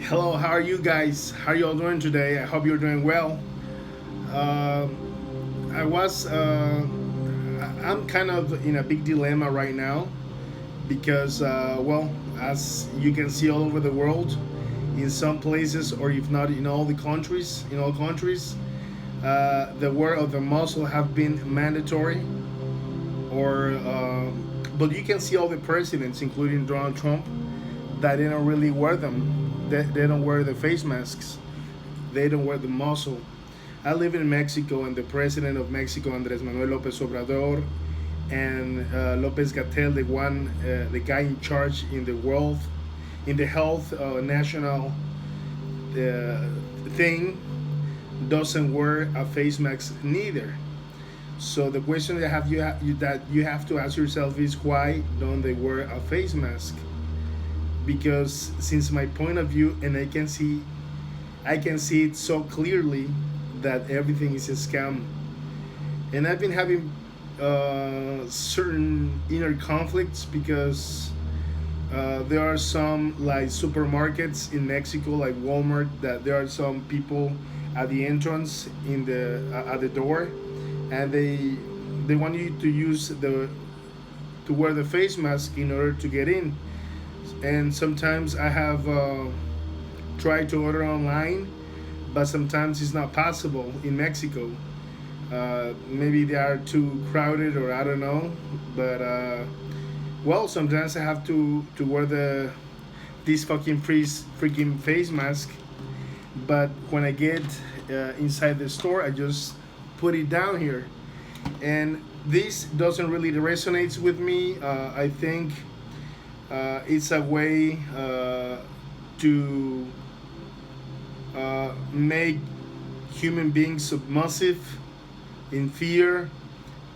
Hello, how are you guys? How are you all doing today? I hope you're doing well. Um I was, I'm kind of in a big dilemma right now because, well, as you can see all over the world, in some places, or if not in all the countries, the word of the muzzle have been mandatory, or but you can see all the presidents, including Donald Trump, that they don't really wear them. They don't wear the face masks. They don't wear the muzzle. I live in Mexico, and the president of Mexico, Andres Manuel Lopez Obrador, and Lopez Gatel, the guy in charge in the world, in the health national thing, doesn't wear a face mask neither. So the question that you have to ask yourself is, why don't they wear a face mask? Because since my point of view, and I can see it so clearly that everything is a scam. And I've been having certain inner conflicts because there are some, like, supermarkets in Mexico, like Walmart, that there are some people at the entrance, at the door, and they want you to use the to wear the face mask in order to get in. And sometimes I have tried to order online, but sometimes it's not possible in Mexico. Maybe they are too crowded, or I don't know. But well, sometimes I have to wear this freaking face mask. But when I get inside the store, I just put it down here, and this doesn't really resonate with me. I think it's a way to make human beings submissive, in fear.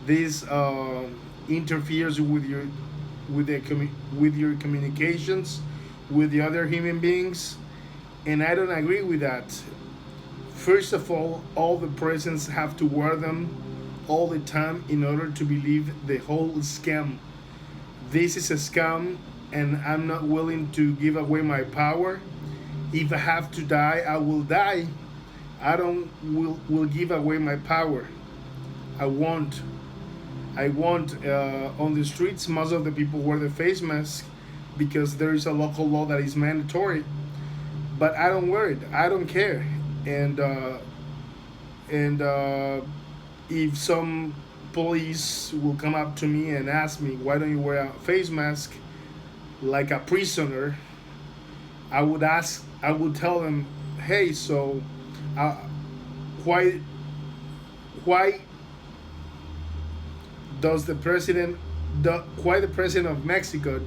This interferes with your communications with the other human beings, and I don't agree with that. First of all the presidents have to wear them all the time in order to believe the whole scam. This is a scam, and I'm not willing to give away my power. If I have to die, I will die. I don't will give away my power. I won't. I won't. On the streets, most of the people wear the face mask because there is a local law that is mandatory. But I don't wear it. I don't care. And if some police will come up to me and ask me, why don't you wear a face mask like a prisoner, I would tell them, hey, so uh, why why does the president why the president of Mexico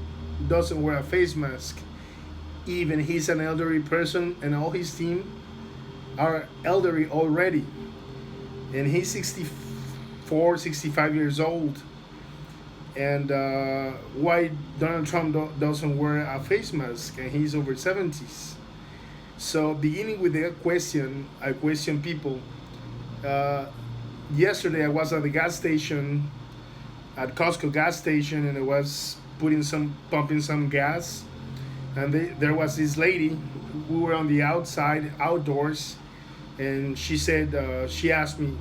doesn't wear a face mask? Even he's an elderly person, and all his team are elderly already, and he's 64, 65 years old. And why Donald Trump doesn't wear a face mask, and he's over 70s? So, beginning with the question, I question people. uh, Yesterday I was at the gas station, at Costco gas station, and I was pumping some gas, and there was this lady. We were on the outside, outdoors, and she asked me,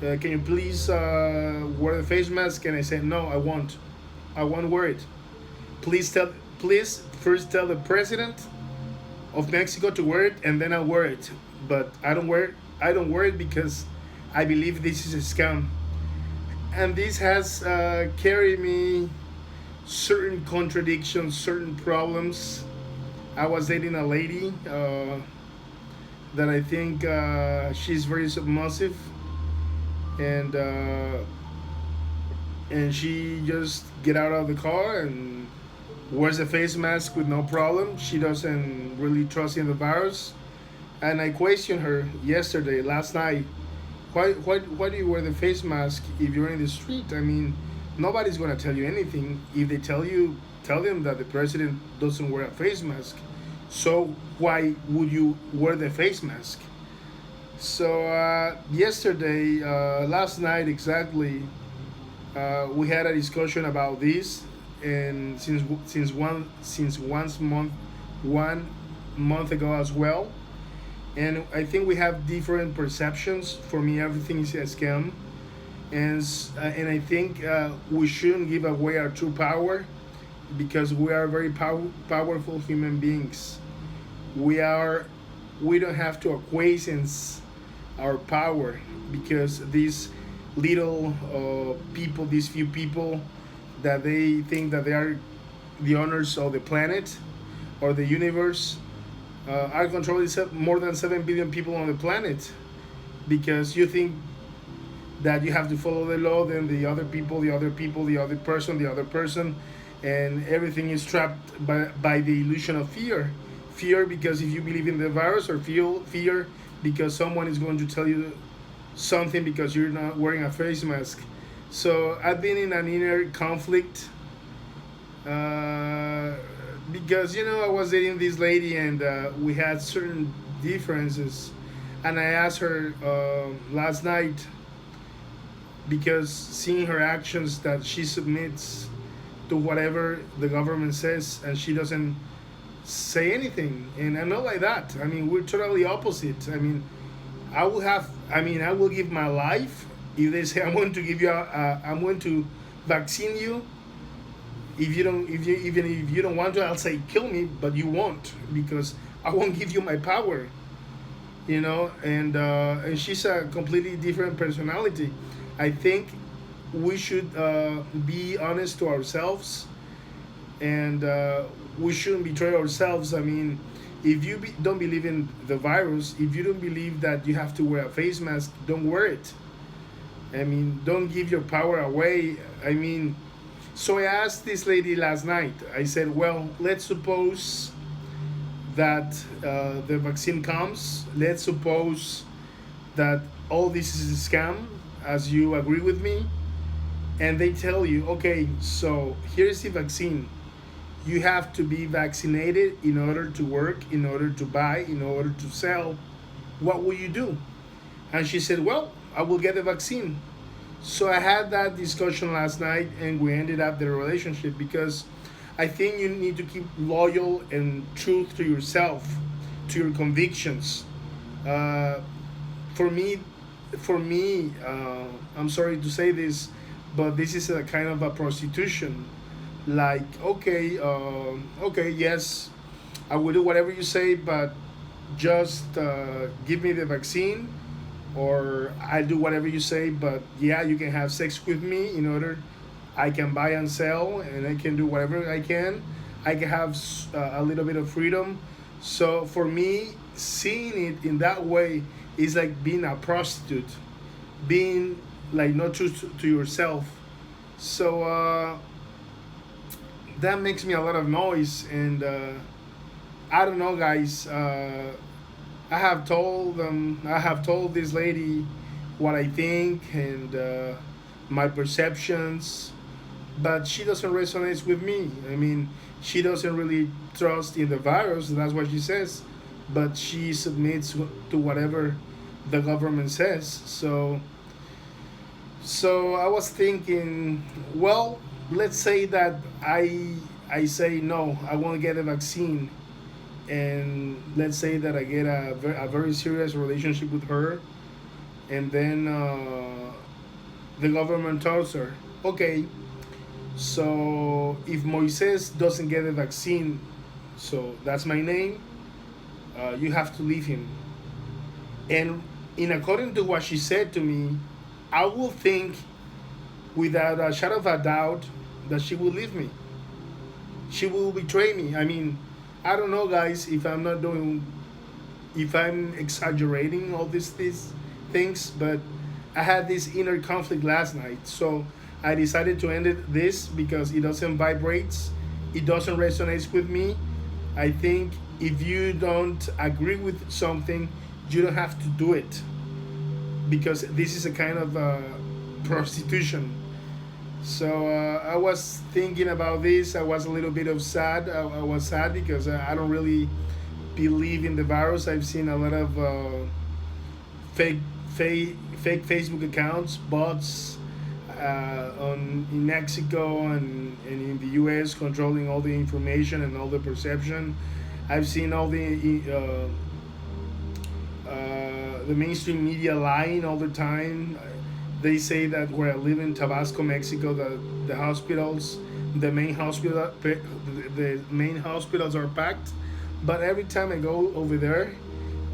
"Can you please wear the face mask?" And I said, "No, I won't. I won't wear it. Please first tell the president of Mexico to wear it, and then I'll wear it. But I don't wear it because I believe this is a scam." And this has carried me certain contradictions, certain problems. I was dating a lady that I think she's very submissive, and she just get out of the car and wears a face mask with no problem. She doesn't really trust in the virus. And I questioned her last night. Why do you wear the face mask if you're in the street? I mean, nobody's gonna tell you anything. If they tell you, tell them that the president doesn't wear a face mask. So why would you wear the face mask? So last night exactly, we had a discussion about this, and since once month one month ago as well. And I think we have different perceptions. For me, everything is a scam, and I think we shouldn't give away our true power because we are very powerful human beings. We are we don't have to acquiesce our power because these little people, these few people, that they think that they are the owners of the planet or the universe, are controlling more than 7 billion people on the planet because you think that you have to follow the law, then the other people, the other person, and everything is trapped by the illusion of fear. Fear because if you believe in the virus, or fear because someone is going to tell you something because you're not wearing a face mask. So I've been in an inner conflict because I was dating this lady and we had certain differences, and I asked her last night because seeing her actions that she submits to whatever the government says and she doesn't say anything, and I'm not like that. I mean, we're totally opposite. I mean, I will give my life if they say I'm going to give you I'm going to vaccine you. If you don't, if you even if you don't want to, I'll say kill me, but you won't because I won't give you my power. And she's a completely different personality. I think we should be honest to ourselves, and we shouldn't betray ourselves. I mean, if you don't believe in the virus, if you don't believe that you have to wear a face mask, don't wear it. I mean, don't give your power away. I mean, so I asked this lady last night. I said, well, let's suppose that the vaccine comes. Let's suppose that all this is a scam, as you agree with me, and they tell you, okay, so here's the vaccine. You have to be vaccinated in order to work, in order to buy, in order to sell. What will you do? And she said, well, I will get the vaccine. So I had that discussion last night and we ended up the relationship because I think you need to keep loyal and true to yourself, to your convictions. Uh, for me, I'm sorry to say this, but this is a kind of a prostitution. Like, okay, okay, yes, I will do whatever you say, but just give me the vaccine, or I do whatever you say, but yeah, you can have sex with me in order I can buy and sell, and I can do whatever I can. I can have a little bit of freedom. So for me, seeing it in that way is like being a prostitute, being like not true to yourself. So that makes me a lot of noise, and I don't know, guys. I have told this lady what I think and my perceptions, but she doesn't resonate with me. I mean, she doesn't really trust in the virus. That's what she says, but she submits to whatever the government says. So I was thinking, well, let's say that I say no, I want to get a vaccine, and let's say that I get a very serious relationship with her, and then the government tells her, okay, so if Moises doesn't get a vaccine, so that's my name, you have to leave him. And in according to what she said to me, I will think without a shadow of a doubt that she will leave me. She will betray me. I mean, I don't know, guys, if I'm exaggerating all these things, but I had this inner conflict last night. So I decided to end this because it doesn't vibrate, it doesn't resonate with me. I think if you don't agree with something, you don't have to do it because this is a kind of prostitution. So I was thinking about this. I was a little bit of sad. I was sad because I don't really believe in the virus. I've seen a lot of fake, fake Facebook accounts, bots on in Mexico and in the U.S. controlling all the information and all the perception. I've seen all the mainstream media lying all the time. They say that where I live in Tabasco, Mexico, the hospitals, the main hospitals are packed. But every time I go over there,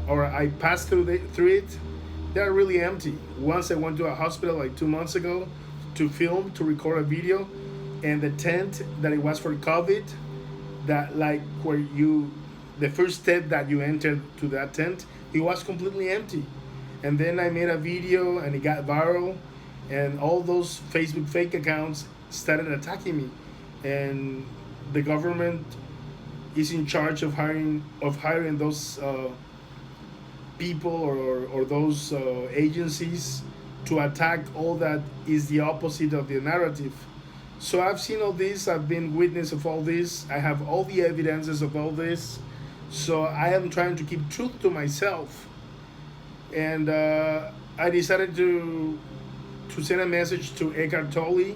or I pass through it, they're really empty. Once I went to a hospital like 2 months ago to film, to record a video, and the tent that it was for COVID, that like where you, the first step that you entered to that tent, it was completely empty. And then I made a video and it got viral, and all those Facebook fake accounts started attacking me, and the government is in charge of hiring those people, or those agencies to attack all that is the opposite of the narrative. So I've seen all this, I've been witness of all this, I have all the evidences of all this. So I am trying to keep truth to myself. And I decided to send a message to Eckhart Tolle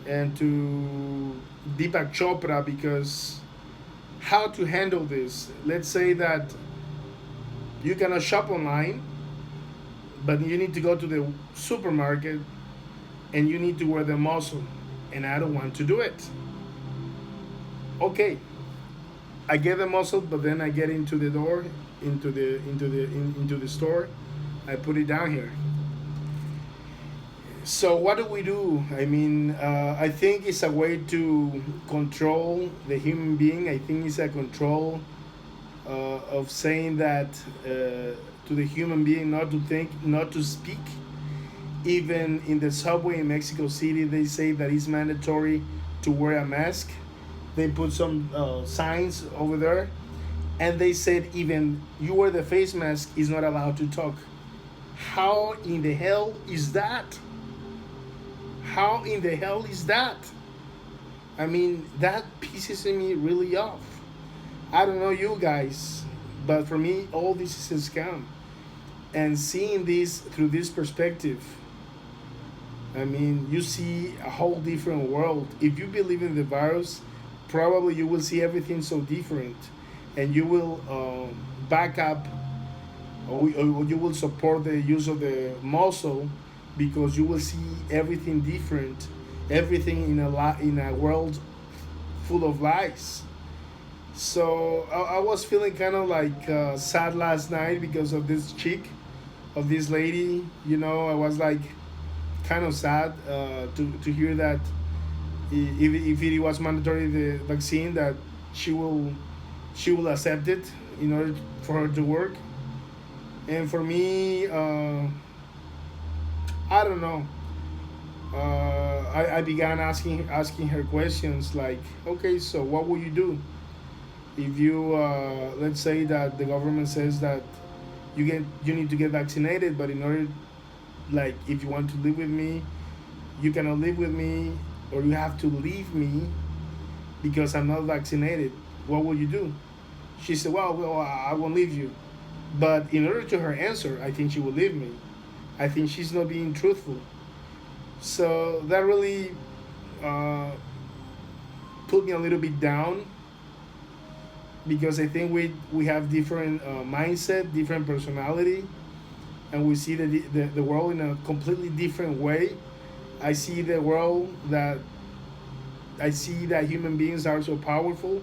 and to Deepak Chopra, because how to handle this. Let's say that you cannot shop online, but you need to go to the supermarket and you need to wear the muzzle, and I don't want to do it. Okay, I get the muzzle, but then I get into the door, into the store. I put it down here. So what do we do? I mean, I think it's a way to control the human being. I think it's a control of saying that to the human being not to think, not to speak. Even in the subway in Mexico City, they say that it's mandatory to wear a mask. They put some signs over there, and they said even you wear the face mask is not allowed to talk. How in the hell is that? How in the hell is that? I mean, that pisses me really off. I don't know you guys, but for me, all this is a scam. And seeing this through this perspective, I mean, you see a whole different world. If you believe in the virus, probably you will see everything so different, and you will back up, or you will support the use of the muzzle, because you will see everything different, everything in a world full of lies. So I was feeling kind of like sad last night because of this chick, of this lady. You know, I was like kind of sad to hear that if it was mandatory, the vaccine, that she will accept it in order for her to work. And for me, I don't know. I began asking her questions like, okay, so what will you do if you let's say that the government says that you need to get vaccinated, but in order, like, if you want to live with me, you cannot live with me, or you have to leave me because I'm not vaccinated. What will you do? She said, well, I won't leave you. But in order to her answer, I think she will leave me. I think she's not being truthful. So that really put me a little bit down, because I think we have different mindset, different personality, and we see the world in a completely different way. I see that human beings are so powerful.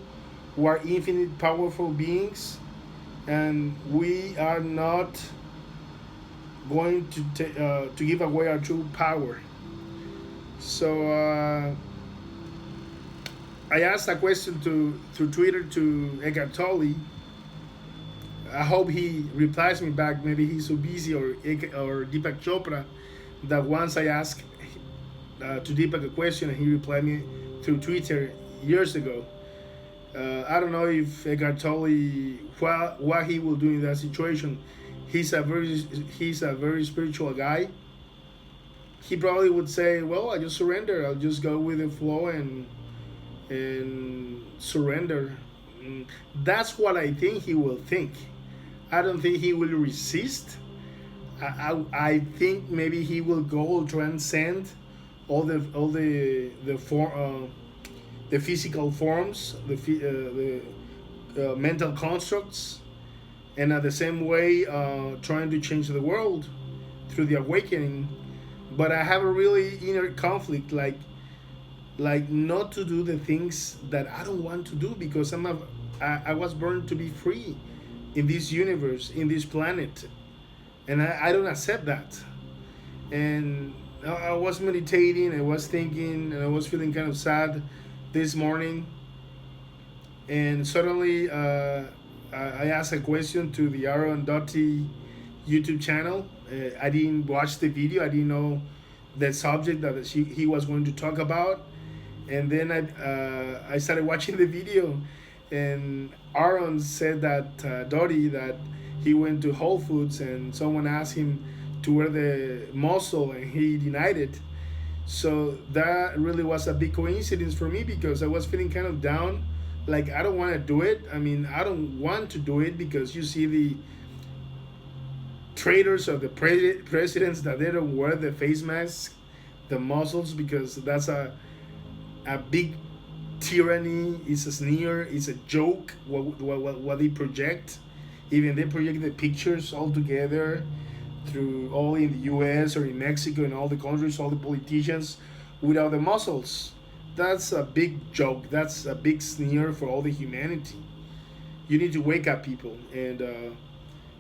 We are infinite powerful beings, and we are not going to give away our true power. So I asked a question through Twitter to Eckhart Tolle. I hope he replies me back. Maybe he's so busy, or Deepak Chopra, that once I asked to Deepak a question and he replied me through Twitter years ago. I don't know if Eckhart Tolle, what he will do in that situation. He's a very spiritual guy. He probably would say, well, I just surrender. I'll just go with the flow and surrender. That's what I think he will think. I don't think he will resist. I think maybe he will go transcend all the physical forms, mental constructs, and at the same way trying to change the world through the awakening. But I have a really inner conflict, like not to do the things that I don't want to do because I was born to be free in this universe, in this planet, and I don't accept that. And I was meditating, I was thinking, and I was feeling kind of sad this morning, and suddenly I asked a question to the Aaron Doty YouTube channel. I didn't watch the video. I didn't know the subject that he was going to talk about, and then I started watching the video, and Aaron said that Doty that he went to Whole Foods and someone asked him to wear the muzzle and he denied it. So that really was a big coincidence for me because I was feeling kind of down, like I don't want to do it. I mean, I don't want to do it because you see the traitors of the presidents that they don't wear the face mask, the muzzles, because that's a big tyranny. It's a sneer. It's a joke. What they project, even they project the pictures all together through all in the U.S. or in Mexico and all the countries, all the politicians without the muscles. That's a big joke. That's a big sneer for all the humanity. You need to wake up, people, and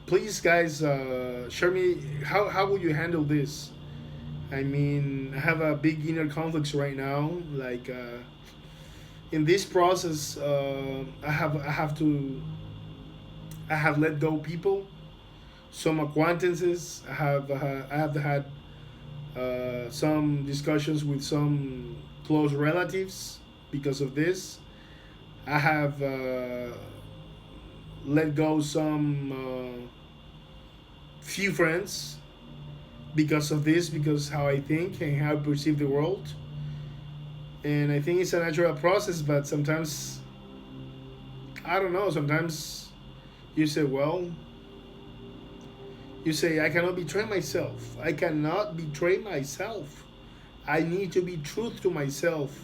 please, guys, share me how will you handle this. I mean, I have a big inner conflicts right now. Like in this process, I have let go people, some acquaintances. I have had some discussions with some close relatives because of this. I have let go some few friends because of this, because how I think and how I perceive the world. And I think it's a natural process, but sometimes I don't know. Sometimes you say, well, you say I cannot betray myself. I cannot betray myself. I need to be truth to myself,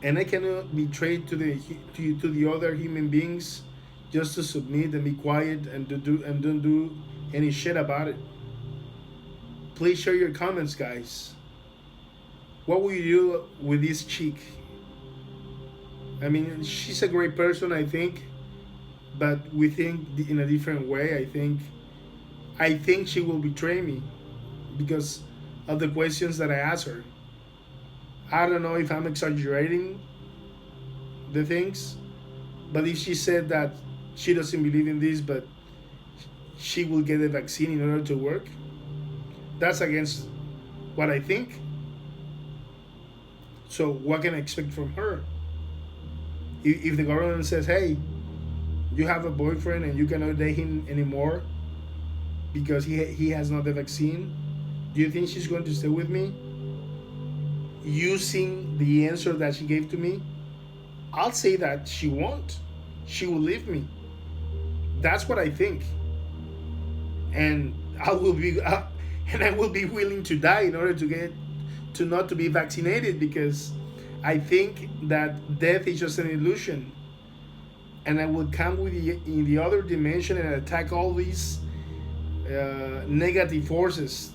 and I cannot betray to the other human beings just to submit and be quiet and to do and don't do any shit about it. Please share your comments, guys. What will you do with this chick? I mean, she's a great person, I think, but we think in a different way. I think she will betray me because of the questions that I ask her. I don't know if I'm exaggerating the things, but if she said that she doesn't believe in this, but she will get the vaccine in order to work, that's against what I think. So what can I expect from her? If the government says, hey, you have a boyfriend and you cannot date him anymore because he has not the vaccine, do you think she's going to stay with me? Using the answer that she gave to me, I'll say that she won't. She will leave me. That's what I think. And I will be willing to die in order to not to be vaccinated, because I think that death is just an illusion, and I will come in the other dimension and attack all these negative forces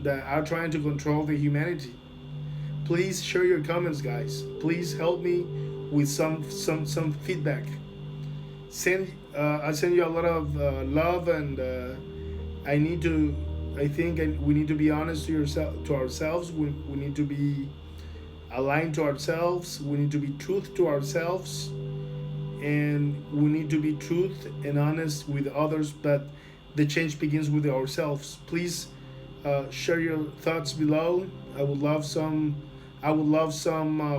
that are trying to control the humanity. Please share your comments, guys. Please help me with some feedback. I send you a lot of love, and I think we need to be honest to ourselves. We need to be aligned to ourselves. We need to be truth to ourselves, and we need to be truth and honest with others. But the change begins with ourselves. Please share your thoughts below. I would love some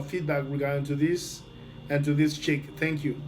feedback regarding to this and to this chick. Thank you.